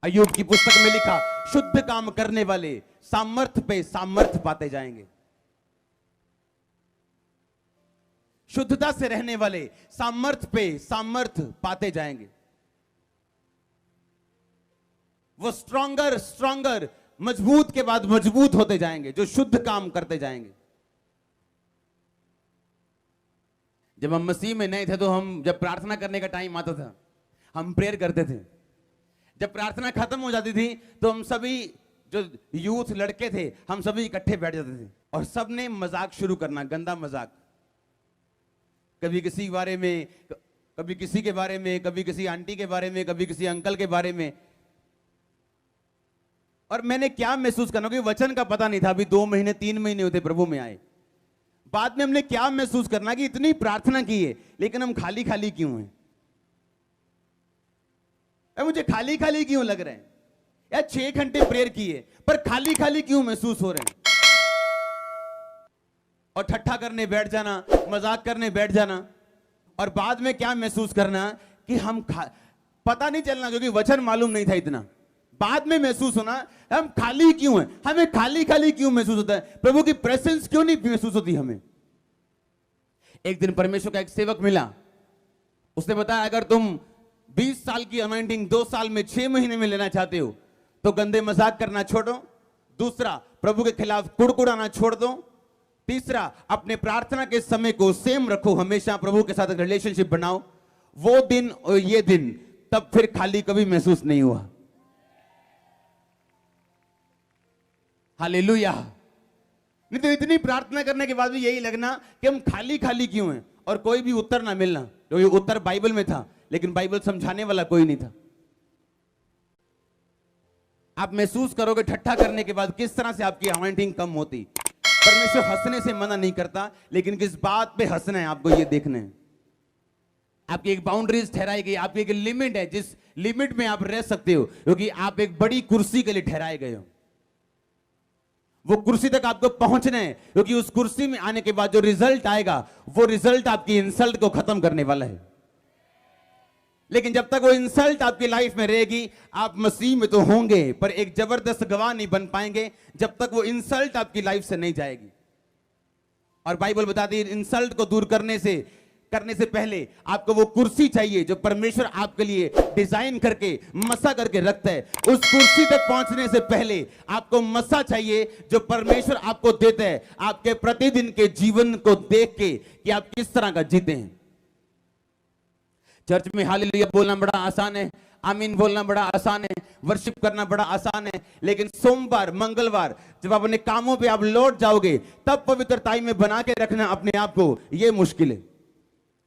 अय्यूब की पुस्तक में लिखा, शुद्ध काम करने वाले सामर्थ्य पे सामर्थ्य पाते जाएंगे। शुद्धता से रहने वाले सामर्थ्य पे सामर्थ्य पाते जाएंगे। वो स्ट्रॉन्गर स्ट्रॉन्गर, मजबूत के बाद मजबूत होते जाएंगे, जो शुद्ध काम करते जाएंगे। जब हम मसीह में नए थे तो हम जब प्रार्थना करने का टाइम आता था, हम प्रेयर करते थे। जब प्रार्थना खत्म हो जाती थी तो हम सभी जो यूथ लड़के थे, हम सभी इकट्ठे बैठ जाते थे और सब ने मजाक शुरू करना, गंदा मजाक। कभी किसी के बारे में, कभी किसी के बारे में, कभी किसी आंटी के बारे में, कभी किसी अंकल के बारे में। और मैंने क्या महसूस करना, कि वचन का पता नहीं था, अभी 2 महीने 3 महीने होते प्रभु में आए। बाद में हमने क्या महसूस करना कि इतनी प्रार्थना की है लेकिन हम खाली खाली क्यों हैं? मुझे खाली खाली क्यों लग रहे हैं यार? 6 घंटे प्रेयर किए पर खाली खाली क्यों महसूस हो रहे हैं? और ठट्ठा करने बैठ जाना, मजाक करने बैठ जाना, और बाद में क्या महसूस करना कि हम पता नहीं चलना, क्योंकि वचन मालूम नहीं था इतना। बाद में महसूस होना हम खाली क्यों हैं, हमें खाली खाली क्यों महसूस होता है, प्रभु की प्रेजेंस क्यों नहीं महसूस होती हमें। एक दिन परमेश्वर का एक सेवक मिला, उसने बताया अगर तुम 20 साल की अनॉइंटिंग 2 साल में 6 महीने में लेना चाहते हो तो गंदे मजाक करना छोड़ो। दूसरा, प्रभु के खिलाफ कुड़कुड़ाना छोड़ दो। तीसरा, अपने प्रार्थना के समय को सेम रखो, हमेशा प्रभु के साथ रिलेशनशिप बनाओ। वो दिन और ये दिन, तब फिर खाली कभी महसूस नहीं हुआ। हालेलुया। नहीं तो इतनी प्रार्थना करने के बाद भी यही लगना कि हम खाली खाली क्यों हैं, और कोई भी उत्तर ना मिलना, क्योंकि उत्तर बाइबल में था लेकिन बाइबल समझाने वाला कोई नहीं था। आप महसूस करोगे ठट्ठा करने के बाद किस तरह से आपकी अनॉइंटिंग कम होती। परमेश्वर हंसने से मना नहीं करता, लेकिन किस बात पे हंसना है आपको ये देखना है। आपकी एक बाउंड्रीज ठहराई गई, आपकी एक लिमिट है, जिस लिमिट में आप रह सकते हो, क्योंकि आप एक बड़ी कुर्सी के लिए ठहराए गए हो। वो कुर्सी तक आपको पहुंचना है, क्योंकि उस कुर्सी में आने के बाद जो रिजल्ट आएगा, वो रिजल्ट आपकी इंसल्ट को खत्म करने वाला है। लेकिन जब तक वो इंसल्ट आपकी लाइफ में रहेगी, आप मसीह में तो होंगे पर एक जबरदस्त गवाह नहीं बन पाएंगे जब तक वो इंसल्ट आपकी लाइफ से नहीं जाएगी। और बाइबल बताती है इंसल्ट को दूर करने से पहले आपको वो कुर्सी चाहिए जो परमेश्वर आपके लिए डिजाइन करके मसा करके रखता है। उस कुर्सी तक पहुंचने से पहले आपको मसा चाहिए जो परमेश्वर आपको देता है, आपके प्रतिदिन के जीवन को देख के कि आप किस तरह का जीते हैं। चर्च में हालेलुया बोलना बड़ा आसान है, आमीन बोलना बड़ा आसान है, वर्शिप करना बड़ा आसान है, लेकिन सोमवार मंगलवार जब आप अपने कामों पे आप लौट जाओगे, तब पवित्रता में बना के रखना अपने आप को, यह मुश्किल है।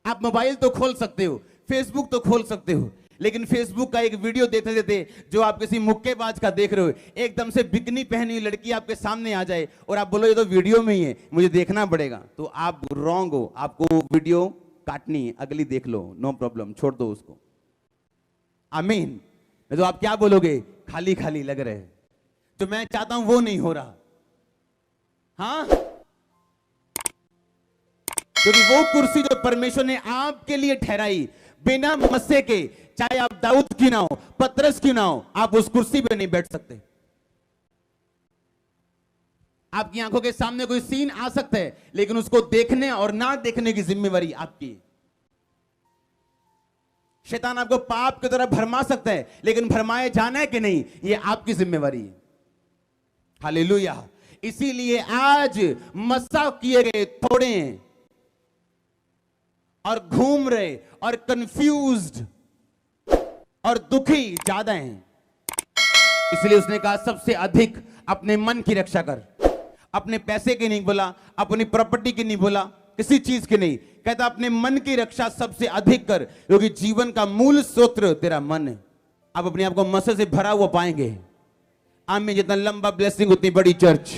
आप मोबाइल तो खोल सकते हो, फेसबुक तो खोल सकते हो, लेकिन फेसबुक का एक वीडियो देखते देते जो आप किसी मुक्केबाज का देख रहे हो, एकदम से बिकनी पहनी हुई लड़की आपके सामने आ जाए और आप बोलो ये तो वीडियो में ही है, मुझे देखना पड़ेगा, तो आप रॉन्ग हो। आपको वीडियो काटनी है, अगली देख लो, नो प्रॉब्लम, छोड़ दो उसको। आमीन। तो आप क्या बोलोगे? खाली खाली लग रहे हैं। तो मैं चाहता हूं वो नहीं हो रहा। हाँ, क्योंकि वो कुर्सी जो परमेश्वर ने आपके लिए ठहराई, बिना मस्से के, चाहे आप दाऊद की ना हो, पतरस की ना हो, आप उस कुर्सी पे नहीं बैठ सकते। आपकी आंखों के सामने कोई सीन आ सकता है, लेकिन उसको देखने और ना देखने की जिम्मेवारी आपकी। शैतान आपको पाप की तरह भरमा सकता है, लेकिन भरमाए जाना है कि नहीं, यह आपकी जिम्मेवारी है। हालेलुया। इसीलिए आज मसा किए गए थोड़े हैं और घूम रहे और कंफ्यूज्ड और दुखी ज्यादा हैं। इसलिए उसने कहा सबसे अधिक अपने मन की रक्षा कर। अपने पैसे की नहीं बोला, अपनी प्रॉपर्टी की नहीं बोला, किसी चीज की नहीं, कहता अपने मन की रक्षा सबसे अधिक कर, क्योंकि जीवन का मूल स्रोत तेरा मन है। आप अपने आप को मसे से भरा हुआ पाएंगे। आमीन। जितना लंबा ब्लेसिंग उतनी बड़ी चर्च।